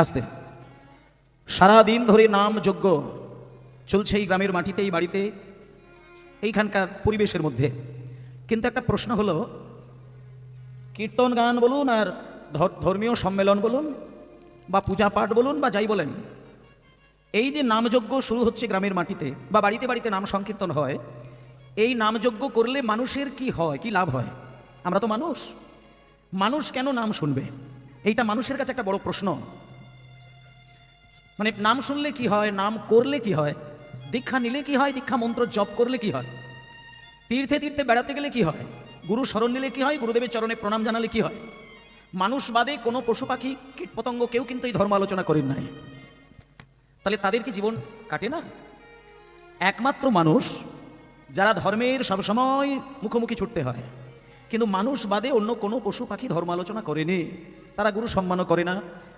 আসতে সারাদিন ধরে নাম যজ্ঞ চলছে এই গ্রামের মাটিতে, এই বাড়িতে, এইখানকার পরিবেশের মধ্যে। কিন্তু একটা প্রশ্ন হলো, কীর্তন গান বলুন আর ধর্মীয় সম্মেলন বলুন বা পূজা পাঠ বলুন বা যাই বলেন, এই যে নামযজ্ঞ শুরু হচ্ছে গ্রামের মাটিতে বা বাড়িতে বাড়িতে নাম সংকীর্তন হয়, এই নামযজ্ঞ করলে মানুষের কি হয়, কি লাভ হয়? আমরা তো মানুষ কেন নাম শুনবে? এইটা মানুষের কাছে একটা বড় প্রশ্ন। মানে নাম শুনলে কি হয়, নাম করলে কি হয়, দীক্ষা নিলে কি হয়, দীক্ষা মন্ত্র জপ করলে কি হয়, তীর্থে তীর্থে বেড়াতে গেলে কি হয়, গুরু শরণ নিলে কি হয়, গুরুদেবের চরণে প্রণাম জানালে কি হয়? মানুষ বাদে কোনো পশু পাখি কীট পতঙ্গ কেউ কিন্তু এই ধর্ম আলোচনা করেন নাই। তাহলে তাদের কি জীবন কাটে না? একমাত্র মানুষ যারা ধর্মের সবসময় মুখোমুখি ছুটতে হয়, কিন্তু মানুষ বাদে অন্য কোনো পশু পাখি ধর্ম আলোচনা করেনি। তারা গুরু সম্মানও করে না,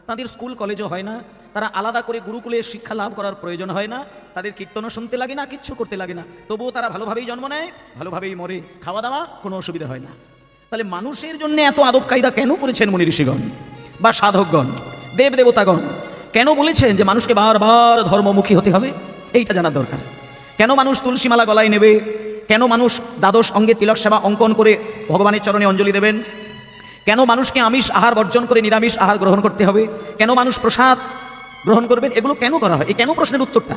তাদের স্কুল কলেজও হয় না, তারা আলাদা করে গুরুকুলে শিক্ষা লাভ করার প্রয়োজন হয় না, তাদের কীর্তনও শুনতে লাগে না, কিচ্ছু করতে লাগে না, তবুও তারা ভালোভাবেই জন্ম নেয়, ভালোভাবেই মরে, খাওয়া দাওয়া কোনো অসুবিধা হয় না। তাহলে মানুষের জন্য এত আদব কায়দা কেন করেছেন মুনি ঋষিগণ বা সাধকগণ, দেব দেবতাগণ? কেন বলেছেন যে মানুষকে বারবার ধর্মমুখী হতে হবে? এইটা জানার দরকার। কেন মানুষ তুলসীমালা গলায় নেবে? কেন মানুষ দ্বাদশ অঙ্গে তিলক সেবা অঙ্কন করে ভগবানের চরণে অঞ্জলি দেবেন? কেন মানুষকে আমিষ আহার বর্জন করে নিরামিষ আহার গ্রহণ করতে হবে? কেন মানুষ প্রসাদ গ্রহণ করবেন? এগুলো কেন করা হয়? এই কেন প্রশ্নের উত্তরটা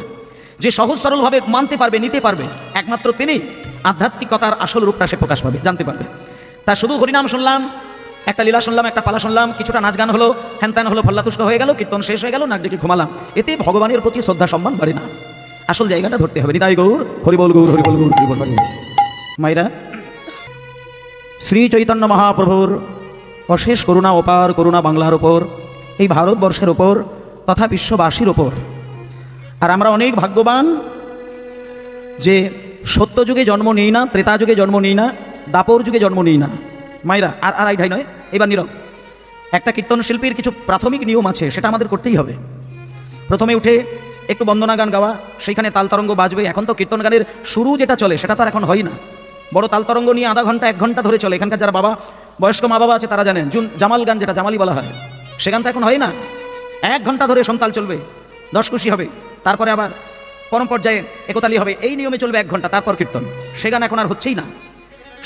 যে সহজ সরলভাবে মানতে পারবে, নিতে পারবে, একমাত্র তিনি আধ্যাত্মিকতার আসল রূপটা সে প্রকাশ পাবে, জানতে পারবে। তা শুধু হরিনাম শুনলাম, একটা লীলা শুনলাম, একটা পালা শুনলাম, কিছুটা নাচ গান হলো, হ্যানত্যান হলো, ফল্লাতুষ্ট হয়ে গেল, কীর্তন শেষ হয়ে গেল, নাক ডেকে ঘুমালাম, এতে ভগবানের প্রতি শ্রদ্ধা সম্মান বাড়ে না। আসল জায়গাটা ধরতে হবে। নিতাই গৌর, হরিবল গৌর, হরিবল গৌর, হরিবল গৌর। মাইরা, শ্রী চৈতন্য মহাপ্রভুর অশেষ করুণা, অপার করুণা বাংলার ওপর, এই ভারতবর্ষের ওপর তথা বিশ্ববাসীর ওপর। আর আমরা অনেক ভাগ্যবান যে সত্যযুগে জন্ম নিই না, ত্রেতা যুগে জন্ম নিই না, দাপর যুগে জন্ম নিই না। মাইরা, আর আইঢাই নয়, এবার নীরব। একটা কীর্তন শিল্পীর কিছু প্রাথমিক নিয়ম আছে, সেটা আমাদের করতেই হবে। প্রথমে উঠে একটু বন্দনা গান গাওয়া, সেইখানে তাল তরঙ্গ বাজবে। এখন তো কীর্তন গানের শুরু যেটা চলে সেটা তো আর এখন হয় না। বড় তাল তরঙ্গ নিয়ে আধা ঘন্টা 1 ঘন্টা ধরে চলে। এখানকার যারা বাবা, বয়স্ক মা বাবা আছে তারা জানেন, জামাল গান, যেটা জামালি বলা হয়, সে গান তো এখন হয় না। 1 ঘন্টা ধরে সন্তাল চলবে, 10 খুশি হবে, তারপরে আবার পরম পর্যায়ে একতালি হবে, এই নিয়মে চলবে 1 ঘন্টা, তারপর কীর্তন। সে গান এখন আর হচ্ছেই না।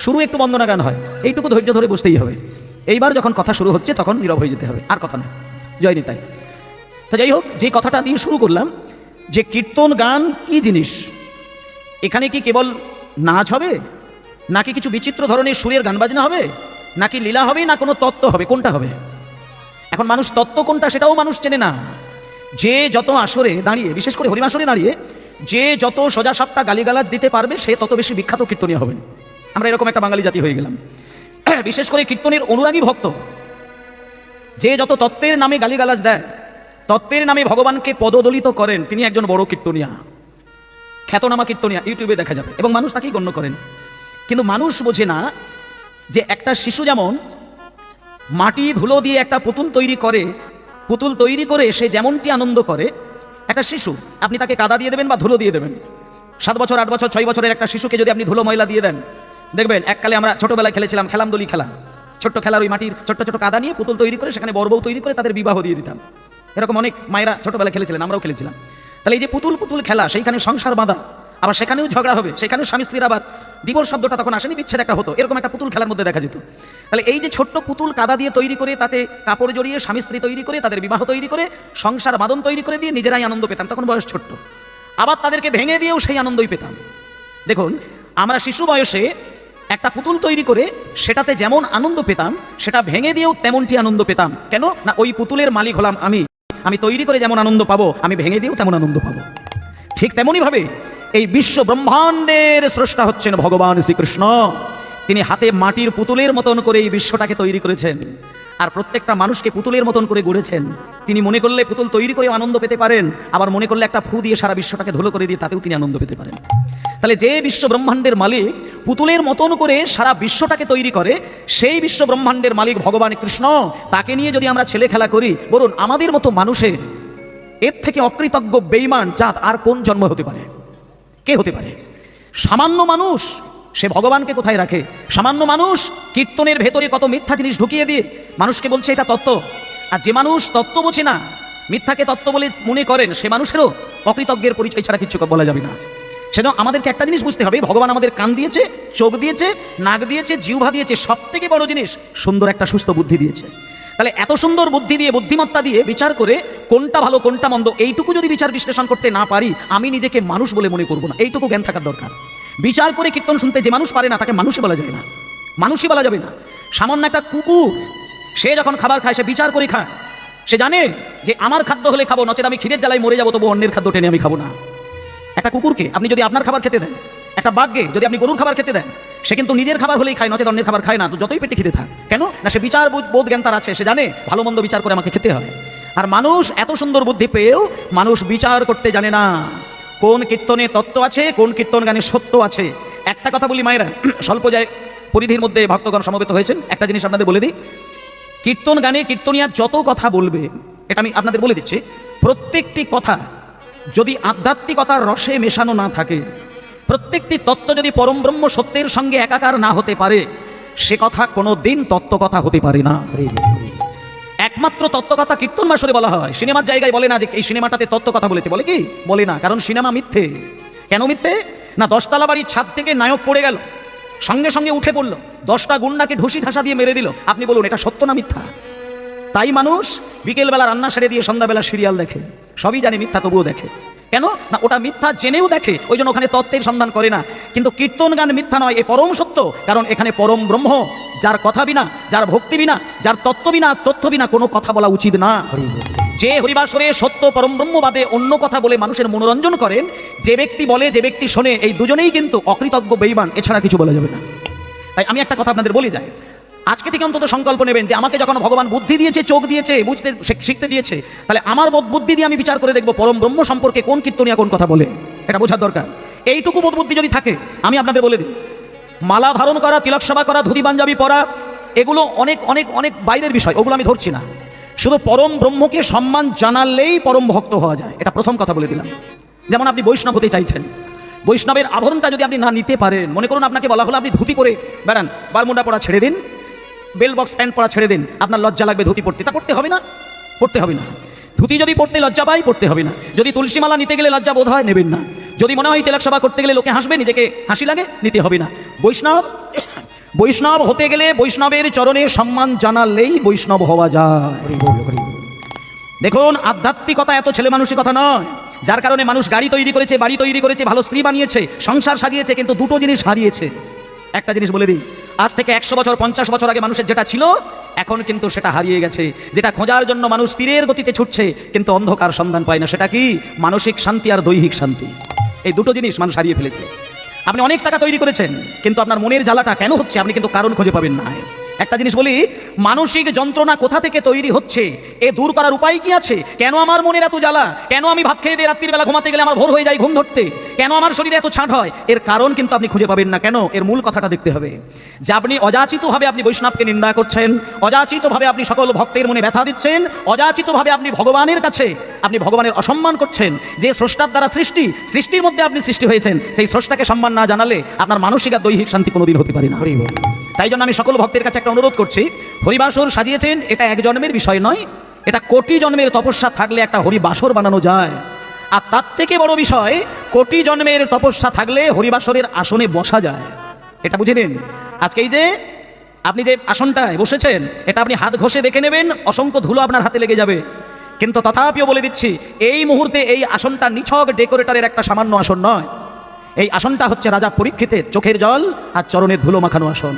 শুরু একটু বন্দনা গান হয়, এইটুকু ধৈর্য ধরে বসতেই হবে। এইবার যখন কথা শুরু হচ্ছে তখন নীরব হয়ে যেতে হবে, আর কথা না। জয় নিতাই। তো যাই হোক, যে কথাটা দিয়ে শুরু করলাম যে কীর্তন গান কি জিনিস, এখানে কি কেবল নাচ হবে, নাকি কিছু বিচিত্র ধরনের সুরের গান বাজনা হবে, নাকি লীলা হবে, না কোনো তত্ত্ব হবে? কোনটা হবে? এখন মানুষ তত্ত্ব কোনটা সেটাও মানুষ চেনে না। যে যত আসরে দাঁড়িয়ে, বিশেষ করে হরিমাসরে দাঁড়িয়ে যে যত সোজা সাপটা গালিগালাজ দিতে পারবে, সে তত বেশি বিখ্যাত কীর্তনীয় হবেন। আমরা এরকম একটা বাঙালি জাতি হয়ে গেলাম। বিশেষ করে কীর্তনের অনুরাগী ভক্ত যে যত তত্ত্বের নামে গালিগালাজ দেয়, তত্ত্বের নামে ভগবানকে পদদলিত করেন, তিনি একজন বড় কীর্তনিয়া, খ্যাতনামা কীর্তনিয়া, ইউটিউবে দেখা যাবে, এবং মানুষ তাকেই গণ্য করেন। কিন্তু মানুষ বোঝে না যে একটা শিশু যেমন মাটি ধুলো দিয়ে একটা পুতুল তৈরি করে, পুতুল তৈরি করে সে যেমনটি আনন্দ করে, একটা শিশু আপনি তাকে কাদা দিয়ে দেবেন বা ধুলো দিয়ে দেবেন, 7 বছর 8 বছর 6 বছরের একটা শিশুকে যদি আপনি ধুলো ময়লা দিয়ে দেন, দেখবেন এককালে আমরা ছোটবেলায় খেলেছিলাম খেলামদলি খেলা, ছোট্ট খেলার ওই মাটির ছোট্ট ছোট কাদা নিয়ে পুতুল তৈরি করে সেখানে বড় বউ তৈরি করে তাদের বিবাহ দিয়ে দিতাম। এরকম অনেক মায়েরা ছোটবেলায় খেলেছিলেন, আমরাও খেলেছিলাম। তাহলে এই যে পুতুল পুতুল খেলা, সেইখানে সংসার বাঁধা, আবার সেখানেও ঝগড়া হবে, সেখানেও স্বামী স্ত্রীর আবার ডিভোর্স শব্দটা তখন আসেনি, বিচ্ছেদ একটা হতো, এরকম একটা পুতুল খেলার মধ্যে দেখা যেত। তাহলে এই যে ছোট্ট পুতুল কাদা দিয়ে তৈরি করে, তাতে কাপড় জড়িয়ে স্বামী স্ত্রী তৈরি করে, তাদের বিবাহ তৈরি করে, সংসার বাঁধন তৈরি করে দিয়ে নিজেরাই আনন্দ পেতাম, তখন বয়স ছোট্ট। আবার তাদেরকে ভেঙে দিয়েও সেই আনন্দই পেতাম। দেখুন, আমরা শিশু বয়সে একটা পুতুল তৈরি করে সেটাতে যেমন আনন্দ পেতাম, সেটা ভেঙে দিয়েও তেমনটি আনন্দ পেতাম। কেন না, ওই পুতুলের মালিক হলাম আমি তৈরি করে যেমন আনন্দ পাবো, আমি ভেঙে দিয়েও তেমন আনন্দ পাবো। ঠিক তেমনই ভাবে এই বিশ্ব ব্রহ্মাণ্ডের স্রষ্টা হচ্ছেন ভগবান শ্রীকৃষ্ণ। তিনি হাতে মাটির পুতুলের মতন করে এই বিশ্বটাকে তৈরি করেছেন, আর প্রত্যেকটা মানুষকে পুতুলের মতন করে গড়েছেন। তিনি মনে করলে পুতুল তৈরি করে আনন্দ পেতে পারেন, আবার মনে করলে একটা ফু দিয়ে সারা বিশ্বটাকে ধুলো করে দিয়ে তাতেও তিনি আনন্দ পেতে পারেন। তাহলে যে বিশ্ব ব্রহ্মাণ্ডের মালিক পুতুলের মতন করে সারা বিশ্বটাকে তৈরি করে, সেই বিশ্ব ব্রহ্মাণ্ডের মালিক ভগবান কৃষ্ণ, তাকে নিয়ে যদি আমরা ছেলে খেলা করি, বলুন আমাদের মতো মানুষের এর থেকে অকৃতজ্ঞ বেঈমান জাত আর কোন জন্ম হতে পারে? কে হতে পারে? সামান্য মানুষ সে ভগবানকে কোথায় রাখে? সামান্য মানুষ কীর্তনের ভেতরে কত মিথ্যা জিনিস ঢুকিয়ে দিয়ে মানুষকে বলছে এটা তত্ত্ব। আর যে মানুষ তত্ত্ব বোঝে না, মিথ্যাকে তত্ত্ব বলে মনে করেন, সে মানুষেরও অকৃতজ্ঞের পরিচয় ছাড়া কিছু বলা যাবে না। সেজন্য আমাদেরকে একটা জিনিস বুঝতে হবে, ভগবান আমাদের কান দিয়েছে, চোখ দিয়েছে, নাক দিয়েছে, জিহ্বা দিয়েছে, সব থেকে বড় জিনিস সুন্দর একটা সুস্থ বুদ্ধি দিয়েছে। তাহলে এত সুন্দর বুদ্ধি দিয়ে, বুদ্ধিমত্তা দিয়ে বিচার করে কোনটা ভালো কোনটা মন্দ এইটুকু যদি বিচার বিশ্লেষণ করতে না পারি, আমি নিজেকে মানুষ বলে মনে করব না। এইটুকু জ্ঞান থাকার দরকার। বিচার করে কীর্তন শুনতে যে মানুষ পারে না তাকে মানুষই বলা যাবে না, মানুষই বলা যাবে না। সামান্য একটা কুকুর, সে যখন খাবার খায় সে বিচার করে খায়। সে জানে যে আমার খাদ্য হলে খাবো, নচেত আমি খিদের জ্বালায় মরে যাবো, তবু অন্যের খাদ্য টেনে আমি খাবো না। একটা কুকুরকে আপনি যদি আপনার খাবার খেতে দেন, একটা বাঘকে যদি আপনি গরুর খাবার খেতে দেন, সে কিন্তু নিজের খাবার হলেই খায়, নচেত অন্যের খাবার খায় না। তো যতই পেটে খেতে থাক কেন না, সে বিচার বোধ জ্ঞান তার আছে, সে জানে ভালো মন্দ বিচার করে আমাকে খেতে হয়। আর মানুষ এত সুন্দর বুদ্ধি পেয়েও মানুষ বিচার করতে জানে না, কোন কীর্তনে তত্ত্ব আছে, কোন কীর্তন গানে সত্য আছে। একটা কথা বলি মায়েরা, স্বল্প যায় পরিধির মধ্যে ভক্তগণ সমবেত হয়েছেন, একটা জিনিস আপনাদের বলে দিই, কীর্তন গানে কীর্তনিয়া যত কথা বলবে, এটা আমি আপনাদের বলে দিচ্ছি, প্রত্যেকটি কথা যদি আধ্যাত্মিকতার রসে মেশানো না থাকে, প্রত্যেকটি তত্ত্ব যদি পরম ব্রহ্ম সত্যের সঙ্গে একাকার না হতে পারে, সে কথা কোনো দিন তত্ত্বকথা হতে পারে না। একমাত্র তত্ত্বকথা কীর্তন মাসরে বলা হয়, সিনেমার জায়গায় বলে না যে এই সিনেমাটাতে তত্ত্বকথা বলেছে, বলে কি? বলে না, কারণ সিনেমা মিথ্যে। কেন মিথ্যে? না, 10তলা বাড়ির ছাদ থেকে নায়ক পড়ে গেল, সঙ্গে সঙ্গে উঠে পড়লো, 10টা গুন্ডাকে ঢুসি ঢাসা দিয়ে মেরে দিল, আপনি বলুন এটা সত্য না মিথ্যা? তাই মানুষ বিকেলবেলা রান্না সেরে দিয়ে সন্ধ্যাবেলা সিরিয়াল দেখে, সবই জানে মিথ্যা, তবুও দেখে। কেন না, ওটা মিথ্যা জেনেও দেখে, ওই জন্য ওখানে তত্ত্বের সন্ধান করে না। কিন্তু কীর্তন গান মিথ্যা নয়, এ পরম সত্য, কারণ এখানে পরম ব্রহ্ম, যার কথা বিনা, যার ভক্তি বিনা, যার তত্ত্ব বিনা, তথ্য বিনা কোনো কথা বলা উচিত না। যে হরিবাসরে সত্য পরম ব্রহ্মবাদে অন্য কথা বলে মানুষের মনোরঞ্জন করেন, যে ব্যক্তি বলে, যে ব্যক্তি শোনে, এই দুজনেই কিন্তু অকৃতজ্ঞ বেঈমান, এছাড়া কিছু বলা যাবে না। তাই আমি একটা কথা আপনাদের বলে যাই, আজকে থেকে অন্তত সংকল্প নেবেন যে আমাকে যখন ভগবান বুদ্ধি দিয়েছে, চোখ দিয়েছে, বুঝতে শিখতে দিয়েছে, তাহলে আমার বুদ্ধি দিয়ে আমি বিচার করে দেখবো পরম ব্রহ্ম সম্পর্কে কোন কীর্তনিয়া কোন কথা বলে, এটা বোঝার দরকার। এইটুকু বোধ বুদ্ধি যদি থাকে, আমি আপনাদের বলে দিই, মালা ধারণ করা, তিলক সেবা করা, ধুতি পাঞ্জাবি পরা, এগুলো অনেক অনেক অনেক বাইরের বিষয়, ওগুলো আমি ধরছি না। শুধু পরম ব্রহ্মকে সম্মান জানালেই পরম ভক্ত হওয়া যায়, এটা প্রথম কথা বলে দিলাম। যেমন আপনি বৈষ্ণব হতে চাইছেন, বৈষ্ণবের আভরণটা যদি আপনি না নিতে পারেন, মনে করুন আপনাকে বলা হলো আপনি ধুতি পরে বেড়ান, বারমুন্ডা পরা ছেড়ে দিন, বেল বক্স প্যান্ট পরা ছেড়ে দিন, আপনার লজ্জা লাগবে ধুতি পড়তে, তা পড়তে হবে না, পড়তে হবে না। ধুতি যদি পড়তে লজ্জা পাই, পড়তে হবে না। যদি তুলসী মালা নিতে গেলে লজ্জা বোধ হয়, নেবেন না। যদি মনে হয় তিলক সেবা করতে গেলে লোকে হাসবে, নিজেকে হাসি লাগে, নিতে হবে না। বৈষ্ণব হতে গেলে বৈষ্ণবের চরণে সম্মান জানালেই বৈষ্ণব হওয়া যায়। দেখুন, আধ্যাত্মিকতা এত ছেলে মানুষের কথা নয়, যার কারণে মানুষ গাড়ি তৈরি করেছে, বাড়ি তৈরি করেছে, ভালো স্ত্রী বানিয়েছে, সংসার সাজিয়েছে, কিন্তু দুটো জিনিস হারিয়েছে। একটা জিনিস বলে দিই, আজ থেকে 100 বছর 50 বছর আগে মানুষের যেটা ছিল, এখন কিন্তু সেটা হারিয়ে গেছে। যেটা খোঁজার জন্য মানুষ তীরের গতিতে ছুটছে, কিন্তু অন্ধকার সন্ধান পায় না, সেটা কি? মানসিক শান্তি আর দৈহিক শান্তি। এই দুটো জিনিস মানুষ হারিয়ে ফেলেছে। আপনি অনেক টাকা তৈরি করেছেন, কিন্তু আপনার মনের জ্বালাটা কেন হচ্ছে আপনি কিন্তু কারণ খুঁজে পাবেন না। একটা জিনিস বলি, মানসিক যন্ত্রণা কোথা থেকে তৈরি হচ্ছে, এ দূর করার উপায় কি আছে? কেন আমার মনের এত জ্বালা? কেন আমি ভাত খেয়ে দিয়ে রাত্রির বেলা ঘুমাতে গেলে আমার ভোর হয়ে যায় ঘুম ধরতে? কেন আমার শরীরে এত ছাঁট হয়? এর কারণ কিন্তু আপনি খুঁজে পাবেন না। কেন? এর মূল কথাটা দেখতে হবে যে আপনি অযাচিতভাবে আপনি বৈষ্ণবকে নিন্দা করছেন, অযাচিতভাবে আপনি সকল ভক্তের মনে ব্যথা দিচ্ছেন, অযাচিতভাবে আপনি ভগবানের কাছে আপনি ভগবানের অসম্মান করছেন। যে স্রষ্টার দ্বারা সৃষ্টির মধ্যে আপনি সৃষ্টি হয়েছেন, সেই স্রষ্টাকে সম্মান না জানালে আপনার মানসিক আর দৈহিক শান্তি কোনোদিন হতে পারে না। তাই জন্য আমি সকল ভক্তের কাছে একটা অনুরোধ করছি, হরিবাসর সাজিয়েছেন, এটা এক জন্মের বিষয় নয়, এটা কোটি জন্মের তপস্যা থাকলে একটা হরিবাসর বানানো যায়। আর তার থেকে বড় বিষয়, কোটি জন্মের তপস্যা থাকলে হরিবাসরের আসনে বসা যায়। এটা বুঝে নিন। আজকে এই যে আপনি যে আসনটায় বসেছেন, এটা আপনি হাত ঘষে দেখে নেবেন, অসংখ্য ধুলো আপনার হাতে লেগে যাবে, কিন্তু তথাপিও বলে দিচ্ছি, এই মুহূর্তে এই আসনটা নিছক ডেকোরেটরের একটা সামান্য আসন নয়। এই আসনটা হচ্ছে রাজা পরীক্ষিতের চোখের জল আর চরণের ধুলো মাখানো আসন।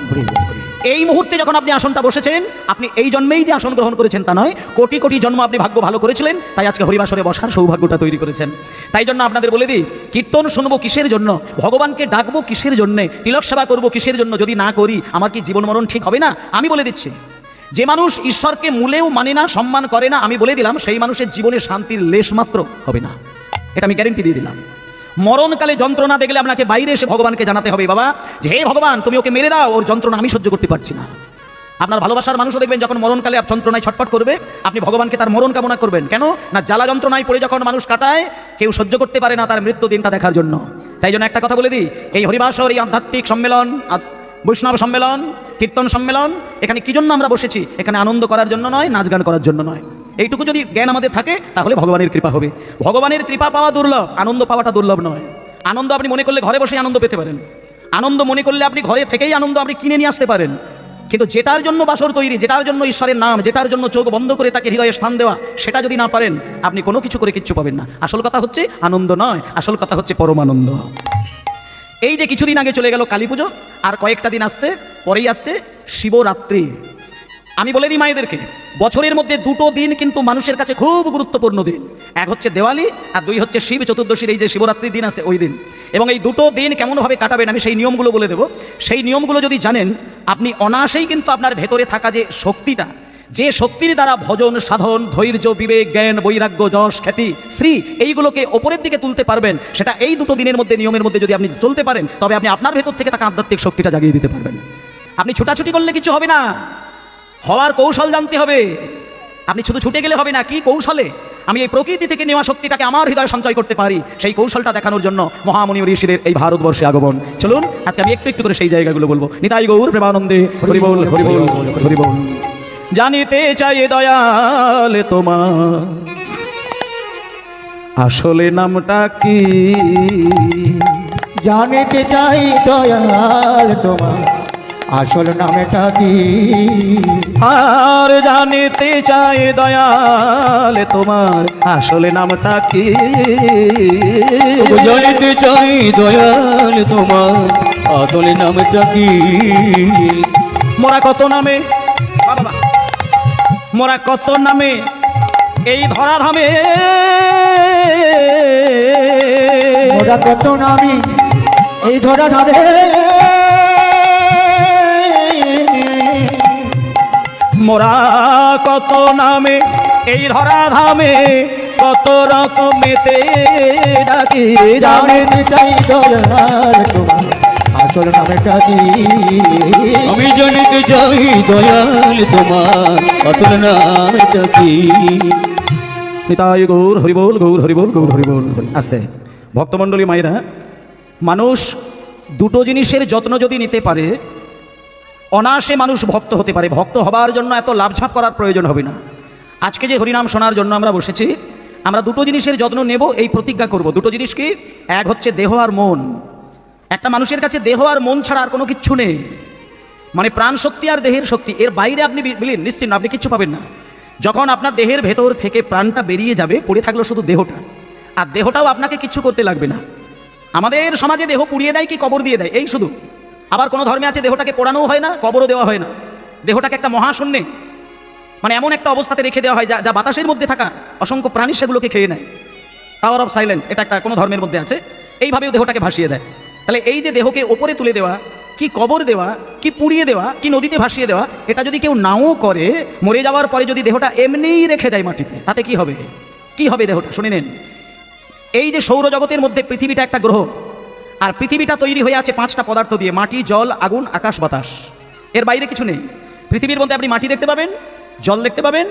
এই মুহূর্তে যখন আপনি আসনটা বসেছেন, আপনি এই জন্মেই যে আসন গ্রহণ করেছেন তা নয়, কোটি কোটি জন্ম আপনি ভাগ্য ভালো করেছিলেন, তাই আজকে হরিবাসরে বসার সৌভাগ্যটা তৈরি করেছেন। তাই জন্য আপনাদের বলে দিই, কীর্তন শুনবো কিসের জন্য, ভগবানকে ডাকবো কিসের জন্যে, তিলক সেবা করবো কিসের জন্য, যদি না করি আমার কি জীবন মরণ ঠিক হবে না? আমি বলে দিচ্ছি, যে মানুষ ঈশ্বরকে মূলেও মানে না, সম্মান করে না, আমি বলে দিলাম সেই মানুষের জীবনে শান্তির লেশ মাত্র হবে না। এটা আমি গ্যারেন্টি দিয়ে দিলাম। মরণকালে যন্ত্রণা দেখলে আপনাকে বাইরে এসে ভগবানকে জানাতে হবে, বাবা যে হে ভগবান তুমি ওকে মেরে দাও, ওর যন্ত্রণা আমি সহ্য করতে পারছি না। আপনার ভালোবাসার মানুষও দেখবেন যখন মরণকালে যন্ত্রণায় ছটফট করবে, আপনি ভগবানকে তার মরণ কামনা করবেন। কেন না, জ্বালা যন্ত্রণায় পড়ে যখন মানুষ কাটায়, কেউ সহ্য করতে পারে না তার মৃত্যু দিনটা দেখার জন্য। তাই জন্য একটা কথা বলে দিই, এই হরিবাসর, এই আধ্যাত্মিক সম্মেলন, বৈষ্ণব সম্মেলন, কীর্তন সম্মেলন, এখানে কি জন্য আমরা বসেছি? এখানে আনন্দ করার জন্য নয়, নাচ গান করার জন্য নয়। এইটুকু যদি জ্ঞান আমাদের থাকে তাহলে ভগবানের কৃপা হবে। ভগবানের কৃপা পাওয়া দুর্লভ, আনন্দ পাওয়াটা দুর্লভ নয়। আনন্দ আপনি মনে করলে ঘরে বসেই আনন্দ পেতে পারেন, আনন্দ মনে করলে আপনি ঘরে থেকেই আনন্দ আপনি কিনে নিয়ে আসতে পারেন, কিন্তু যেটার জন্য বাসর তৈরি, যেটার জন্য ঈশ্বরের নাম, যেটার জন্য চোখ বন্ধ করে তাকে হৃদয়ে স্থান দেওয়া, সেটা যদি না পারেন আপনি কোনো কিছু করে কিচ্ছু পাবেন না। আসল কথা হচ্ছে আনন্দ নয়, আসল কথা হচ্ছে পরমানন্দ। এই যে কিছুদিন আগে চলে গেল কালী পুজো, আর কয়েকটা দিন আসছে, পরেই আসছে শিবরাত্রি। আমি বলে দিই মায়েদেরকে, বছরের মধ্যে দুটো দিন কিন্তু মানুষের কাছে খুব গুরুত্বপূর্ণ দিন। এক হচ্ছে দেওয়ালি, আর দুই হচ্ছে শিব চতুর্দশীর এই যে শিবরাত্রির দিন আছে ওই দিন। এবং এই দুটো দিন কেমনভাবে কাটাবেন আমি সেই নিয়মগুলো বলে দেবো। সেই নিয়মগুলো যদি জানেন আপনি অনায়াসেই কিন্তু আপনার ভেতরে থাকা যে শক্তিটা, যে শক্তির দ্বারা ভজন সাধন, ধৈর্য, বিবেক, জ্ঞান, বৈরাগ্য, যশ, খ্যাতি, শ্রী এইগুলোকে ওপরের দিকে তুলতে পারবেন, সেটা এই দুটো দিনের মধ্যে নিয়মের মধ্যে যদি আপনি চলতে পারেন তবে আপনি আপনার ভেতর থেকে থাকা আধ্যাত্মিক শক্তিটা জাগিয়ে দিতে পারবেন। আপনি ছুটাছুটি করলে কিছু হবে না, হওয়ার কৌশল জানতে হবে। আপনি শুধু ছুটে গেলে হবে না, কি কৌশলে আমি এই প্রকৃতি থেকে নেওয়া শক্তিটাকে আমার হৃদয়ে সঞ্চয় করতে পারি, সেই কৌশলটা দেখানোর জন্য মহামুনি ঋষিদের এই ভারতবর্ষে আগমন। চলুন আজকে আমি একটু একটু করে সেই জায়গাগুলো বলবো। নিতাই গৌর প্রেমানন্দে হরি বল, হরি বল, হরি বল। জানিতে চাই দয়াল তোমার আসলে নামটা কি, জানিতে চাই দয়াল তোমার আসল নামটা কি, আর জানিতে চাই দয়াল তোমার আসলে নামটা কি, জানিতে চাই দয়াল তোমার আসল নামটা কি। মোরা কত নামে, বাবা মোরা কত নামে এই ধরাধামে, মোরা কত নামি এই ধরা ধারে, মোরা কত নামে এই ধরাধামে, কত রকমেতে ডাকি, জানিতে চাই দয়াল তোমার আসল নামটা কি, আমি জানিতে চাই দয়াল তোমার আসল নামটা কি। নিতাই গৌর হরিবোল, গৌর হরিবোল, গৌর হরিবোল। আস্তে ভক্তমণ্ডলী মায়েরা, মানুষ দুটো জিনিসের যত্ন যদি নিতে পারে অনায়াসে মানুষ ভক্ত হতে পারে। ভক্ত হবার জন্য এত লাভঝাপ করার প্রয়োজন হবে না। আজকে যে হরিনাম শোনার জন্য আমরা বসেছি, আমরা দুটো জিনিসের যত্ন নেব এই প্রতিজ্ঞা করব। দুটো জিনিস কি? এক হচ্ছে দেহ আর মন। একটা মানুষের কাছে দেহ আর মন ছাড়া আর কোনো কিচ্ছু নেই, মানে প্রাণ শক্তি আর দেহের শক্তি, এর বাইরে আপনি বিলীন নিশ্চিন্ন, আপনি কিচ্ছু পাবেন না। যখন আপনার দেহের ভেতর থেকে প্রাণটা বেরিয়ে যাবে, পড়ে থাকলো শুধু দেহটা, আর দেহটাও আপনাকে কিচ্ছু করতে লাগবে না। আমাদের সমাজে দেহ পুড়িয়ে দেয় কি কবর দিয়ে দেয়, এই শুধু। আবার কোনো ধর্মে আছে দেহটাকে পোড়ানোও হয় না, কবরও দেওয়া হয় না, দেহটাকে একটা মহাশূন্যে মানে এমন একটা অবস্থাতে রেখে দেওয়া হয় যা বাতাসের মধ্যে থাকা অসংখ্য প্রাণী সেগুলোকে খেয়ে নেয়। টাওয়ার অফ সাইলেন্ট, এটা একটা কোনো ধর্মের মধ্যে আছে, এইভাবেও দেহটাকে ভাসিয়ে দেয়। তাহলে এই যে দেহকে ওপরে তুলে দেওয়া, কি কবর দেওয়া, কি পুড়িয়ে দেওয়া, কি নদীতে ভাসিয়ে দেওয়া, এটা যদি কেউ নাও করে, মরে যাওয়ার পরে যদি দেহটা এমনিই রেখে দেয় মাটিতে, তাতে কি হবে? কি হবে দেহটা শুনে নেন। এই যে সৌরজগতের মধ্যে পৃথিবীটা একটা গ্রহ, আর পৃথিবীটা তৈরি হয়ে আছে 5টা পদার্থ দিয়ে, মাটি, জল, আগুন, আকাশ, বাতাস। এর বাইরে কিছু নেই। পৃথিবীর মধ্যে আপনি মাটি দেখতে পাবেন, জল দেখতে পাবেন,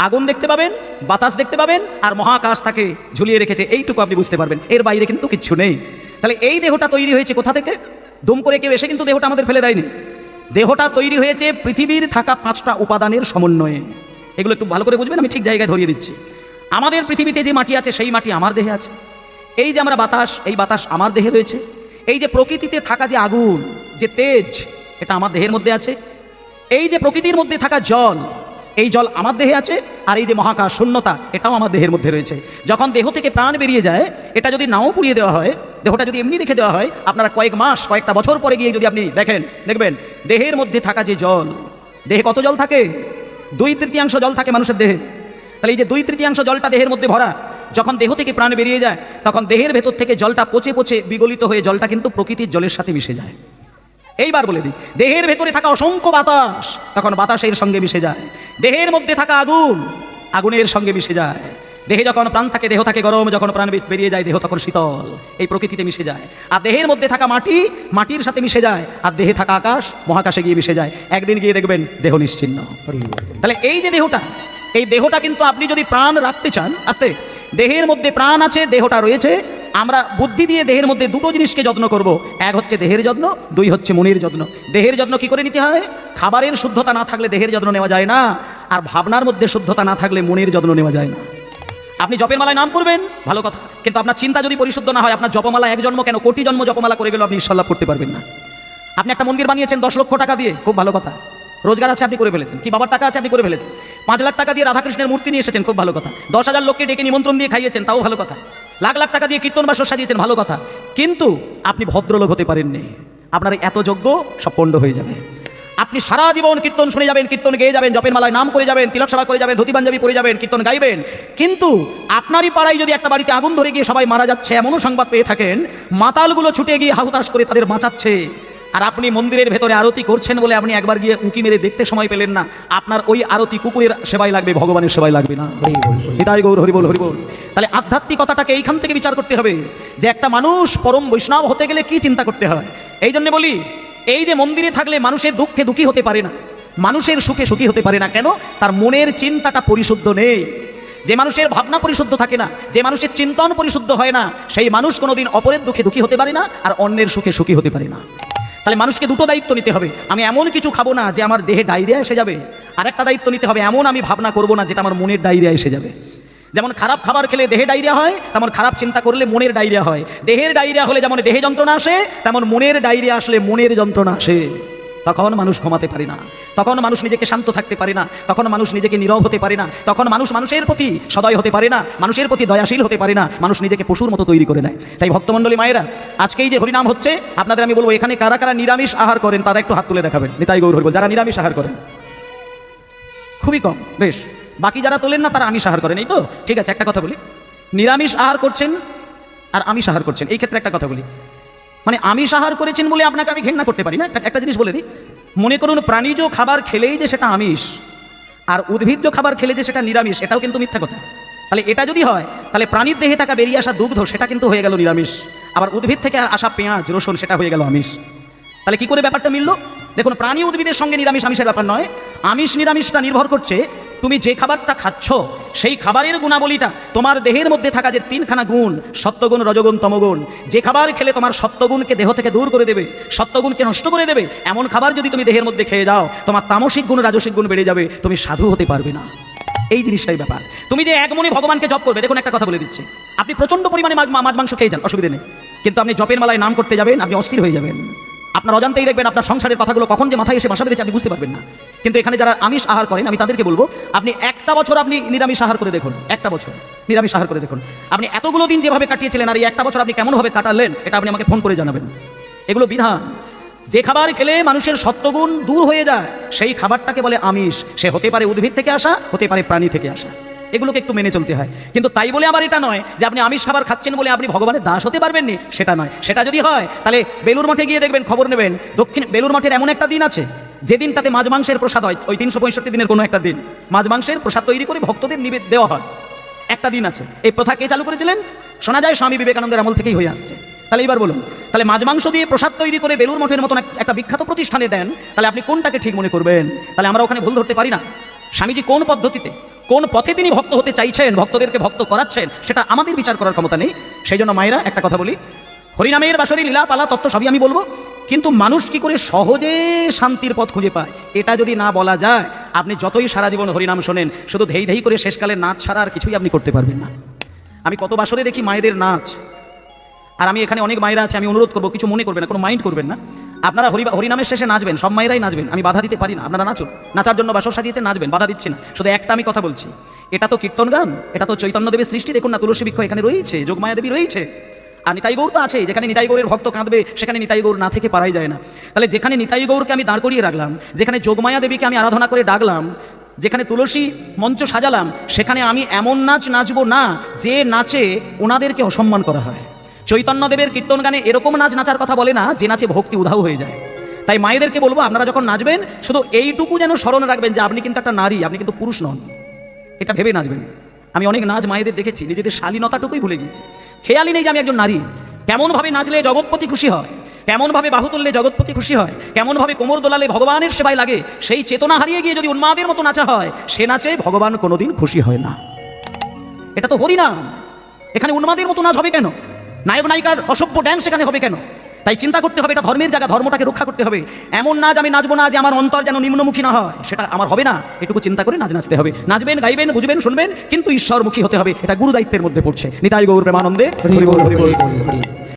আগুন দেখতে পাবেন, বাতাস দেখতে পাবেন, আর মহাকাশ তাকে ঝুলিয়ে রেখেছে, এইটুকু আপনি বুঝতে পারবেন। এর বাইরে কিন্তু কিচ্ছু নেই। তাহলে এই দেহটা তৈরি হয়েছে কোথা থেকে? দুম করে কেউ এসে কিন্তু দেহটা আমাদের ফেলে দেয়নি। দেহটা তৈরি হয়েছে পৃথিবীর থাকা 5টা উপাদানের সমন্বয়ে। এগুলো একটু ভালো করে বুঝবেন, আমি ঠিক জায়গায় ধরিয়ে দিচ্ছি। আমাদের পৃথিবীতে যে মাটি আছে সেই মাটি আমার দেহে আছে। এই যে আমরা বাতাস, এই বাতাস আমার দেহে রয়েছে। এই যে প্রকৃতিতে থাকা যে আগুন, যে তেজ, এটা আমার দেহের মধ্যে আছে। এই যে প্রকৃতির মধ্যে থাকা জল, এই জল আমার দেহে আছে। আর এই যে মহাকাশ শূন্যতা, এটাও আমার দেহের মধ্যে রয়েছে। যখন দেহ থেকে প্রাণ বেরিয়ে যায়, এটা যদি নাও পুড়িয়ে দেওয়া হয়, দেহটা যদি এমনি রেখে দেওয়া হয়, আপনারা কয়েক মাস, কয়েকটা বছর পরে গিয়ে যদি আপনি দেখবেন দেহের মধ্যে থাকা যে জল, দেহে কত জল থাকে? 2/3 জল থাকে মানুষের দেহে। তাহলে এই যে 2/3 জলটা দেহের মধ্যে ভরা, যখন দেহ থেকে প্রাণ বেরিয়ে যায়, তখন দেহের ভেতর থেকে জলটা পচে পচে বিগলিত হয়ে জলটা কিন্তু প্রকৃতির জলের সাথে মিশে যায়। এইবার বলে দিই, দেহের ভেতরে থাকা অসংখ্য বাতাস তখন বাতাসের সঙ্গে মিশে যায়। দেহের মধ্যে থাকা আগুন আগুনের সঙ্গে মিশে যায়। দেহে যখন প্রাণ থাকে দেহ থাকে গরম, যখন প্রাণ বেরিয়ে যায় দেহ তখন শীতল, এই প্রকৃতিতে মিশে যায়। আর দেহের মধ্যে থাকা মাটি মাটির সাথে মিশে যায়, আর দেহে থাকা আকাশ মহাকাশে গিয়ে মিশে যায়। একদিন গিয়ে দেখবেন দেহ নিশ্চিন্ন। তাহলে এই যে দেহটা, এই দেহটা কিন্তু আপনি যদি প্রাণ রাখতে চান, আস্তে, দেহের মধ্যে প্রাণ আছে, দেহটা রয়েছে, আমরা বুদ্ধি দিয়ে দেহের মধ্যে দুটো জিনিসকে যত্ন করব। এক হচ্ছে দেহের যত্ন, দুই হচ্ছে মনের যত্ন। দেহের যত্ন কি করে নিতে হয়? খাবারের শুদ্ধতা না থাকলে দেহের যত্ন নেওয়া যায় না, আর ভাবনার মধ্যে শুদ্ধতা না থাকলে মনের যত্ন নেওয়া যায় না। আপনি জপের মালায় নাম করবেন, ভালো কথা, কিন্তু আপনার চিন্তা যদি পরিশুদ্ধ না হয়, আপনার জপমালা এক জন্ম কেন কোটি জন্ম জপমালা করে গেলেও আপনি ঈশ্বর লাভ করতে পারবেন না। আপনি একটা মন্দির বানিয়েছেন 10 লক্ষ টাকা দিয়ে, খুব ভালো কথা, রোজগার আছে আপনি করে ফেলেছেন, কি বাবার টাকা আছে আপনি করে ফেলেছেন। 5 লাখ টাকা দিয়ে রাধাকৃষ্ণের মূর্তি নিয়ে এসেছেন, খুব ভালো কথা। 10,000 লোককে ডেকে নিমন্ত্রণ দিয়ে খাইয়েছেন, তাও ভালো কথা। লাখ লাখ টাকা দিয়ে কীর্তন বাসর সাজিয়েছেন, ভালো কথা, কিন্তু আপনি ভদ্রলোক হতে পারেননি। আপনার এত যোগ্য সব পণ্ড হয়ে যাবে। আপনি সারা জীবন কীর্তন শুনে যাবেন, কীর্তন গেয়ে যাবেন, জপের মালায় নাম করে যাবেন, তিলক সভা করে যাবেন, ধুতি পাঞ্জাবি পরে যাবেন, কীর্তন গাইবেন, কিন্তু আপনারই পাড়ায় যদি একটা বাড়িতে আগুন ধরে গিয়ে সবাই মারা যাচ্ছে এমনও সংবাদ পেয়ে থাকেন, মাতালগুলো ছুটে গিয়ে হাহুতাশ করে তাদের বাঁচাচ্ছে, আর আপনি মন্দিরের ভেতরে আরতি করছেন বলে আপনি একবার গিয়ে উঁকি মেরে দেখতে সময় পেলেন না, আপনার ওই আরতি কুকুরের সেবায় লাগবে, ভগবানের সেবায় লাগবে না। নিতাই গৌর হরিবোল হরিবোল। তাহলে আধ্যাত্মিকতাটাকে এইখান থেকে বিচার করতে হবে যে একটা মানুষ পরম বৈষ্ণব হতে গেলে কি চিন্তা করতে হয়। এই জন্য বলি, এই যে মন্দিরে থাকলে মানুষের দুঃখে দুঃখী হতে পারে না, মানুষের সুখে সুখী হতে পারে না, কেন? তার মনের চিন্তাটা পরিশুদ্ধ নেই। যে মানুষের ভাবনা পরিশুদ্ধ থাকে না, যে মানুষের চিন্তন পরিশুদ্ধ হয় না, সেই মানুষ কোনোদিন অপরের দুঃখে দুঃখী হতে পারে না, আর অন্যের সুখে সুখী হতে পারে না। তাহলে মানুষকে দুটো দায়িত্ব নিতে হবে। আমি এমন কিছু খাবো না যে আমার দেহে ডায়রিয়া এসে যাবে, আর একটা দায়িত্ব নিতে হবে, এমন আমি ভাবনা করবো না যেটা আমার মনের ডায়রিয়া এসে যাবে। যেমন খারাপ খাবার খেলে দেহে ডায়রিয়া হয়, তেমন খারাপ চিন্তা করলে মনের ডায়রিয়া হয়। দেহের ডায়রিয়া হলে যেমন দেহে যন্ত্রণা আসে, তেমন মনের ডায়রিয়া আসলে মনের যন্ত্রণা আসে। তখন মানুষ ক্ষমাতে পারে না, তখন মানুষ নিজেকে শান্ত থাকতে পারে না, তখন মানুষ নিজেকে নীরব হতে পারে না, তখন মানুষ মানুষের প্রতি সদয় হতে পারে না, মানুষের প্রতি দয়াশীল হতে পারে না, মানুষ নিজেকে পশুর মতো তৈরি করে নেয়। তাই ভক্তমণ্ডলী মায়েরা, আজকেই যে হরিনাম হচ্ছে, আপনাদের আমি বলবো, এখানে কারা কারা নিরামিষ আহার করেন তারা একটু হাত তুলে দেখাবেন। নিতাই গৌর হরিবোল। যারা নিরামিষ আহার করেন খুবই কম, বেশ। বাকি যারা তোলেন না তারা আমিষ আহার করেন, এই তো ঠিক আছে। একটা কথা বলি, নিরামিষ আহার করছেন আর আমিষ আহার করছেন, এই ক্ষেত্রে একটা কথা বলি, মানে আমিষ আহার করেছেন বলে আপনাকে আমি ঘৃণা করতে পারি না। একটা জিনিস বলে দিই, মনে করুন প্রাণীজ খাবার খেলেই যে সেটা আমিষ, আর উদ্ভিজ্জ খাবার খেলে যে সেটা নিরামিষ, এটাও কিন্তু মিথ্যা কথা। তাহলে এটা যদি হয়, তাহলে প্রাণীর দেহে থাকা বেরিয়ে আসা দুগ্ধ সেটা কিন্তু হয়ে গেল নিরামিষ, আবার উদ্ভিদ থেকে আসা পেঁয়াজ রসুন সেটা হয়ে গেল আমিষ। তাহলে কি করে ব্যাপারটা মিলল? দেখুন, প্রাণী উদ্ভিদের সঙ্গে নিরামিষ আমিষের ব্যাপার নয়। আমিষ নিরামিষটা নির্ভর করছে তুমি যে খাবারটা খাচ্ছ সেই খাবারের গুণাবলীটা, তোমার দেহের মধ্যে থাকা যে 3খানা গুণ, সত্ত্বগুণ, রজগুণ, তমগুণ, যে খাবার খেলে তোমার সত্ত্বগুণকে দেহ থেকে দূর করে দেবে, সত্ত্বগুণকে নষ্ট করে দেবে, এমন খাবার যদি তুমি দেহের মধ্যে খেয়ে যাও, তোমার তামসিক গুণ, রাজসিক গুণ বেড়ে যাবে, তুমি সাধু হতে পারবে না। এই জিনিসটাই ব্যাপার। তুমি যে এক মনে ভগবানকে জপ করবে, দেখুন একটা কথা বলে দিচ্ছি, আপনি প্রচন্ড পরিমাণে মাছ মাংস খেয়ে যান, অসুবিধা নেই, কিন্তু আপনি জপের মালায় নাম করতে যাবেন, আপনি অস্থির হয়ে যাবেন। আপনার অজান্তেই দেখবেন আপনার সংসারের কথাগুলো কখন যে মাথায় এসে বাসা বেঁধেছে আপনি বুঝতে পারবেন না। কিন্তু এখানে যারা আমিষ আহার করেন, আমি তাদেরকে বলবো, আপনি একটা বছর আপনি নিরামিষ আহার করে দেখুন, একটা বছর নিরামিষ আহার করে দেখুন, আপনি এতগুলো দিন যেভাবে কাটিয়েছিলেন আর এই একটা বছর আপনি কেমনভাবে কাটালেন, এটা আপনি আমাকে ফোন করে জানাবেন। এগুলো বিধান। যে খাবার খেলে মানুষের সত্ত্বগুণ দূর হয়ে যায় সেই খাবারটাকে বলে আমিষ। সে হতে পারে উদ্ভিদ থেকে আসা, হতে পারে প্রাণী থেকে আসা, এগুলোকে একটু মেনে চলতে হয়। কিন্তু তাই বলে আবার এটা নয় যে আপনি আমিষ খাবার খাচ্ছেন বলে আপনি ভগবানের দাস হতে পারবেন না, সেটা নয়। সেটা যদি হয় তাহলে বেলুর মঠে গিয়ে দেখবেন, খবর নেবেন, দক্ষিণ বেলুর মঠের এমন একটা দিন আছে যে দিনটাতে মাছ মাংসের প্রসাদ হয়, ওই 365 দিনের কোনো একটা দিন মাছ মাংসের প্রসাদ তৈরি করে ভক্তদের নিবেদন দেওয়া হয়, একটা দিন আছে। এই প্রথা কে চালু করেছিলেন? শোনা যায় স্বামী বিবেকানন্দের আমল থেকেই হয়ে আসছে। তাহলে এবার বলুন, তাহলে মাছ মাংস দিয়ে প্রসাদ তৈরি করে বেলুর মঠের মতন একটা বিখ্যাত প্রতিষ্ঠানে দেন, তাহলে আপনি কোনটাকে ঠিক মনে করবেন? তাহলে আমরা ওখানে ভুল ধরতে পারি না। স্বামীজি কোন পদ্ধতিতে, কোন পথে তিনি ভক্ত হতে চাইছেন, ভক্তদেরকে ভক্ত করাচ্ছেন, সেটা আমাদের বিচার করার ক্ষমতা নেই। সেই জন্য মায়েরা একটা কথা বলি, হরিনামের বাসরি লীলা পালা তত্ত্ব সবই আমি বলবো, কিন্তু মানুষ কি করে সহজে শান্তির পথ খুঁজে পায়, এটা যদি না বলা যায়, আপনি যতই সারা জীবন হরিনাম শোনেন, শুধু ধেই ধেই করে শেষকালে নাচ ছাড়া আর কিছুই আপনি করতে পারবেন না। আমি কত বাসরে দেখি মায়েদের নাচ, আর আমি এখানে অনেক মায়েরা আছে, আমি অনুরোধ করবো, কিছু মনে করবেন না, কোনো মাইন্ড করবেন না, আপনারা হরিনামের শেষে নাচবেন, সব মায়েরাই নাচবেন, আমি বাধা দিতে পারি না, আপনারা নাচুন, নাচার জন্য বাসর সাজিয়েছেন, নাচবেন, বাধা দিচ্ছি না। শুধু একটা আমি কথা বলছি, এটা তো কীর্তন গান, এটা তো চৈতন্যদেবের সৃষ্টি। দেখুন না, তুলসী বৃক্ষ এখানে রয়েছে, যোগমায়া দেবী রয়েছে, আর নিতাই গৌর তো আছে। যেখানে নিতাই গৌরের ভক্ত কাঁদবে সেখানে নিতাই গৌর না থেকে পারাই যায় না। তাহলে যেখানে নিতাই গৌরকে আমি দাঁড় করিয়ে রাখলাম, যেখানে যোগমায়া দেবীকে আমি আরাধনা করে ডাকলাম, যেখানে তুলসী মঞ্চ সাজালাম, সেখানে আমি এমন নাচ নাচবো না যে নাচে ওনাদেরকে অসম্মান করা হয়। চৈতন্যদেবের কীর্তন গানে এরকম নাচ নাচার কথা বলে না যে নাচে ভক্তি উধাও হয়ে যায়। তাই মায়েদেরকে বলবো, আপনারা যখন নাচবেন শুধু এইটুকু যেন স্মরণ রাখবেন যে আপনি কিন্তু একটা নারী, আপনি কিন্তু পুরুষ নন, এটা ভেবে নাচবেন। আমি অনেক নাচ মায়েদের দেখেছি নিজেদের শালীনতাটুকুই ভুলে গিয়েছে, খেয়ালই নেই যে আমি একজন নারী। কেমনভাবে নাচলে জগৎপতি খুশি হয়, কেমনভাবে বাহু তুললে জগৎপতি খুশি হয়, কেমনভাবে কোমর দোলালে ভগবানের সেবায় লাগে, সেই চেতনা হারিয়ে গিয়ে যদি উন্মাদের মতো নাচা হয়, সে নাচে ভগবান কোনোদিন খুশি হয় না। এটা তো হরিনাম, এখানে উন্মাদের মতো নাচ হবে কেন? নায়ক নায়িকার অসভ্য ড্যান্স সেখানে হবে কেন? তাই চিন্তা করতে হবে, এটা ধর্মের জায়গা, ধর্মটাকে রক্ষা করতে হবে। এমন নাচ আমি নাচবো না যে আমার অন্তর যেন নিম্নমুখী না হয়, সেটা আমার হবে না। এটুকু চিন্তা করে নাচ নাচতে হবে। নাচবেন, গাইবেন, বুঝবেন, শুনবেন, কিন্তু ঈশ্বরমুখী হতে হবে। এটা গুরু দায়িত্বের মধ্যে পড়ছে। নিতাই গৌর প্রেমানন্দে। হরি বল, হরি বল, হরি বল।